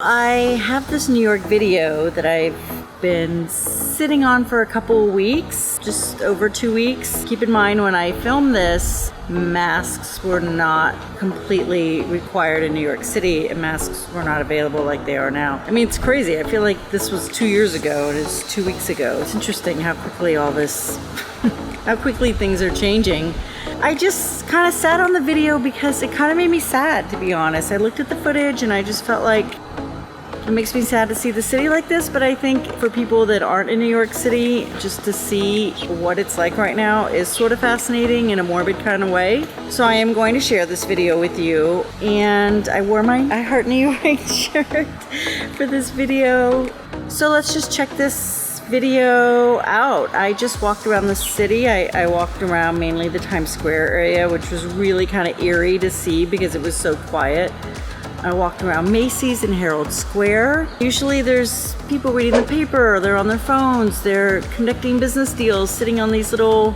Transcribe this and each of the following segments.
I have this New York video that I've been sitting on for a couple weeks, just over 2 weeks. Keep in mind, when I filmed this, masks were not completely required in New York City, and masks were not available like they are now. I mean, it's crazy. I feel like this was 2 years ago, and it's 2 weeks ago. It's interesting how quickly all this, how quickly things are changing. I just kind of sat on the video because it kind of made me sad, to be honest. I looked at the footage and I just felt like it makes me sad to see the city like this, but I think for people that aren't in New York City, just to see what it's like right now is sort of fascinating in a morbid kind of way. So I am going to share this video with you, and I wore my I Heart New York shirt for this video. So let's just check this video out. I just walked around the city. I walked around mainly the Times Square area, which was really kind of eerie to see because it was so quiet. I walked around Macy's and Herald Square. Usually there's people reading the paper, they're on their phones, they're conducting business deals, sitting on these little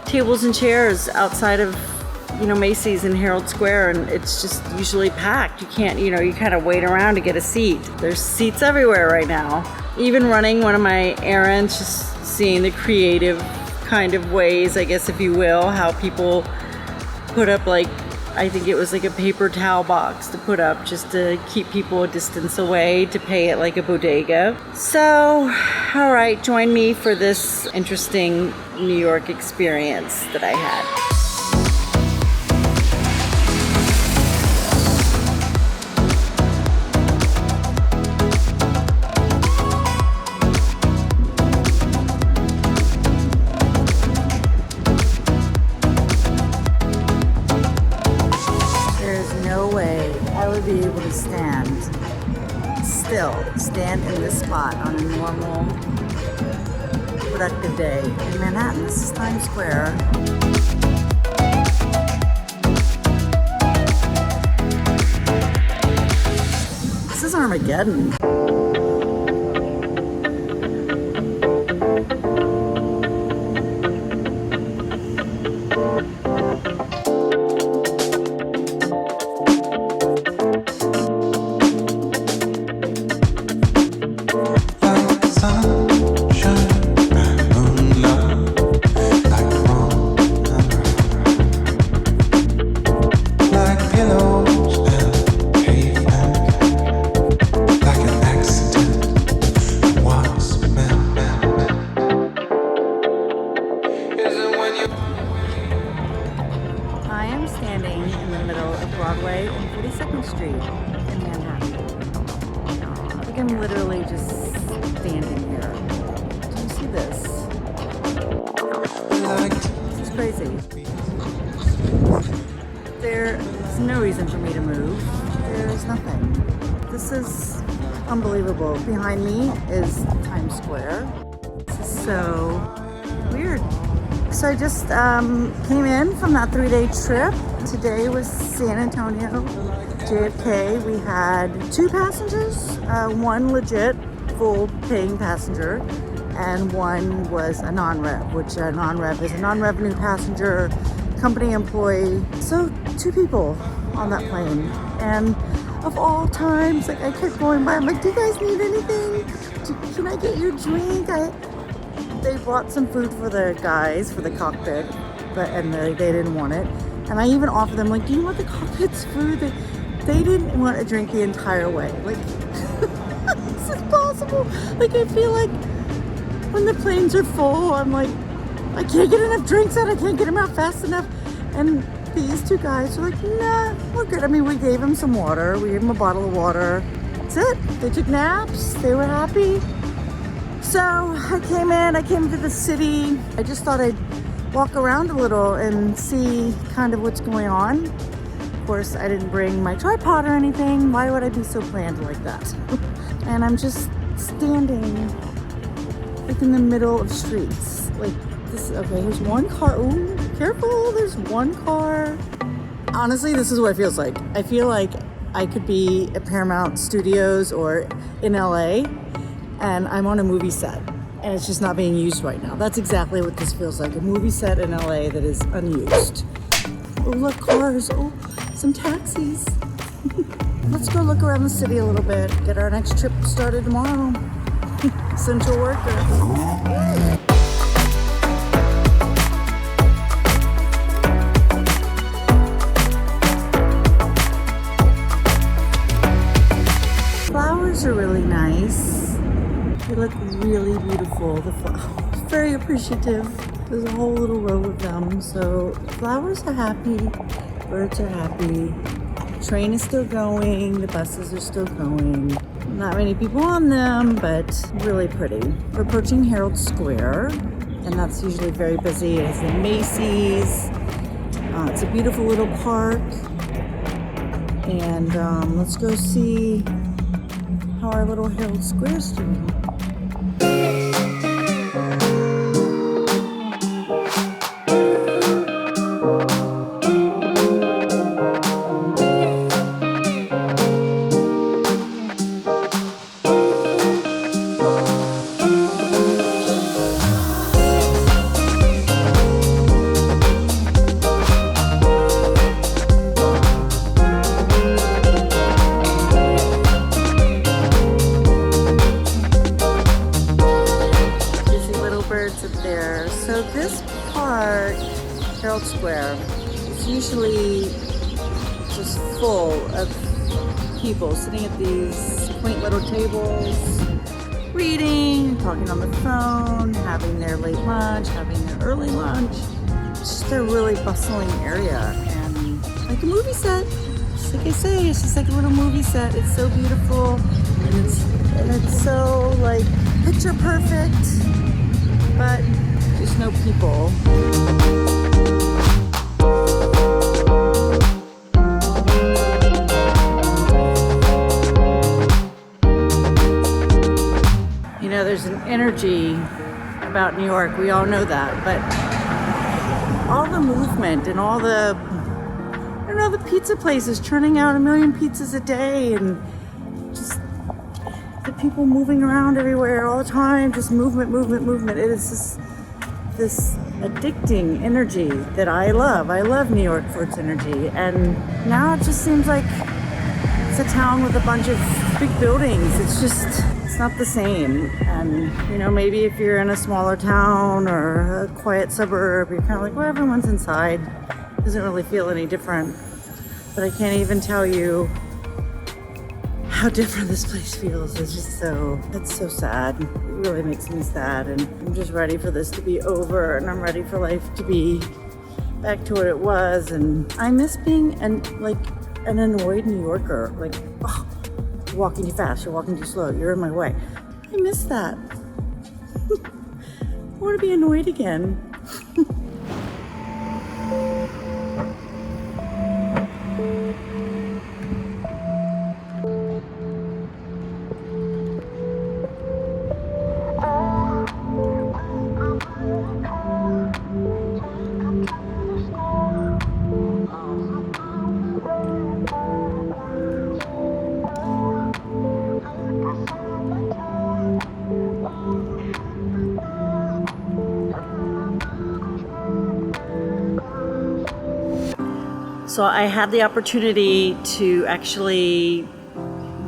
tables and chairs outside of, Macy's and Herald Square, and it's just usually packed. You can't, you kind of wait around to get a seat. There's seats everywhere right now. Even running one of my errands, just seeing the creative kind of ways, I guess if you will, how people put up I think it was like a paper towel box to put up just to keep people a distance away, to pay at like a bodega. So, all right, join me for this interesting New York experience that I had. Be able to stand in this spot on a normal, productive day in Manhattan. This is Times Square. This is Armageddon. I am standing in the middle of Broadway and 42nd Street in Manhattan. I think I'm literally just standing here. Do you see this? This is crazy. There's no reason for me to move. There's nothing. This is unbelievable. Behind me is Times Square. This is so weird. So I just came in from that 3-day trip. Today was San Antonio, JFK. We had 2 passengers, one legit full paying passenger, and one was a non-rev, which a non-rev is a non-revenue passenger, company employee. So 2 people on that plane. And of all times, I kept going by. I'm like, do you guys need anything? Can I get you a drink? They brought some food for the guys for the cockpit, and they didn't want it. And I even offered them, do you want the cockpit's food? They didn't want a drink the entire way. This is possible. I feel like when the planes are full, I'm like, I can't get enough drinks out. I can't get them out fast enough. And these 2 guys were like, nah, we're good. I mean, we gave them some water. We gave them a bottle of water. That's it. They took naps. They were happy. So I came into the city. I just thought I'd walk around a little and see kind of what's going on. Of course, I didn't bring my tripod or anything. Why would I be so planned like that? And I'm just standing in the middle of streets. This, okay, here's one car. Ooh, careful, there's one car. Honestly, this is what it feels like. I feel like I could be at Paramount Studios or in LA, and I'm on a movie set and it's just not being used right now. That's exactly what this feels like, a movie set in LA that is unused. Oh, look, cars. Oh, some taxis. let's go look around the city a little bit. Get our next trip started tomorrow. Essential worker. Are really nice. They look really beautiful. The flowers, very appreciative. There's a whole little row of them. So flowers are happy, birds are happy. Train is still going, the buses are still going. Not many people on them, but really pretty. We're approaching Herald Square, and that's usually very busy. It's in Macy's. It's a beautiful little park. And let's go see how our little Herald Square is doing. So this park, Herald Square, is usually just full of people sitting at these quaint little tables, reading, talking on the phone, having their late lunch, having their early lunch. It's just a really bustling area and like a movie set. Just like I say, it's just like a little movie set. It's so beautiful and it's so like picture perfect, but there's no people. You know, there's an energy about New York. We all know that, but all the movement and all the, I don't know, the pizza places churning out 1 million pizzas a day and just the people moving around everywhere all the time, just movement. It is just this addicting energy that I love. I love New York for its energy. And now it just seems like it's a town with a bunch of big buildings. It's not the same. And, you know, maybe if you're in a smaller town or a quiet suburb, you're kind of like, well, everyone's inside. Doesn't really feel any different. But I can't even tell you how different this place feels. It's so sad. It really makes me sad, and I'm just ready for this to be over, and I'm ready for life to be back to what it was. And I miss being an annoyed New Yorker. Like, oh, you're walking too fast, you're walking too slow, you're in my way. I miss that. I want to be annoyed again. So I had the opportunity to actually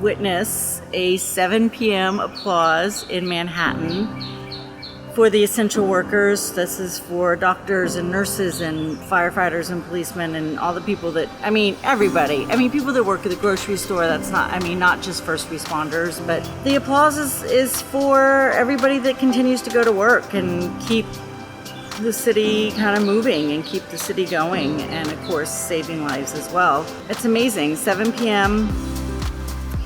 witness a 7 p.m. applause in Manhattan for the essential workers. This is for doctors and nurses and firefighters and policemen and all the people that, I mean, everybody. I mean, people that work at the grocery store, that's not, I mean, not just first responders, but the applause is for everybody that continues to go to work and keep the city kind of moving and keep the city going, and of course saving lives as well. It's amazing. 7 p.m.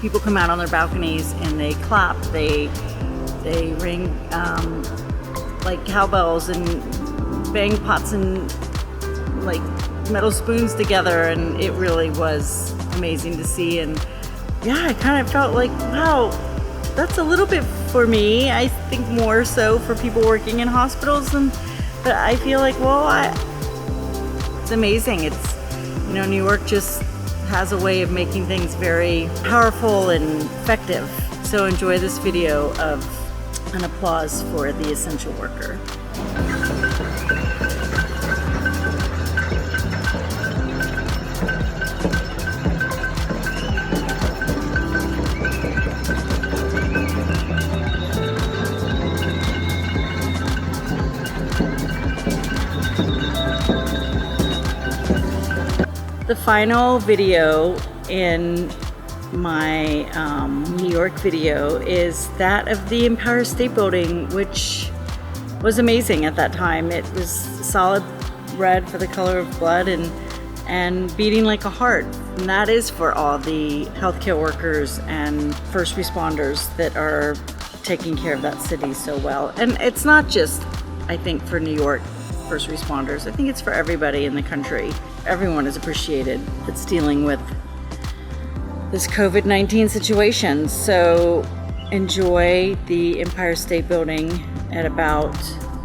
people come out on their balconies and they clap, they ring like cowbells and bang pots and like metal spoons together, and it really was amazing to see. And yeah, I kind of felt like, wow, that's a little bit for me. I think more so for people working in hospitals, but I feel like, well, it's amazing. It's, you know, New York just has a way of making things very powerful and effective. So enjoy this video of an applause for the essential worker. final video in my New York video is that of the Empire State Building, which was amazing at that time. It was solid red for the color of blood and beating like a heart. And that is for all the healthcare workers and first responders that are taking care of that city so well. And it's not just, I think, for New York first responders. I think it's for everybody in the country. Everyone is appreciated that's dealing with this COVID-19 situation. So enjoy the Empire State Building at about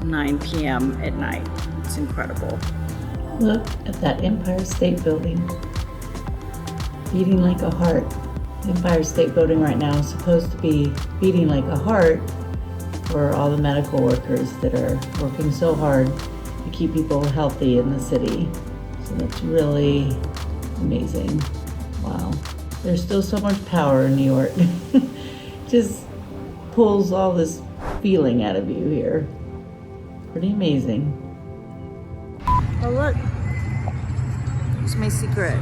9 p.m. at night. It's incredible. Look at that Empire State Building, beating like a heart. The Empire State Building right now is supposed to be beating like a heart for all the medical workers that are working so hard to keep people healthy in the city. So that's really amazing. Wow. There's still so much power in New York. Just pulls all this feeling out of you here. Pretty amazing. Oh look, here's my secret.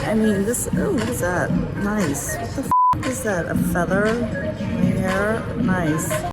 I mean, this, oh, what is that? Nice. What the f is that? A feather? My hair? Nice.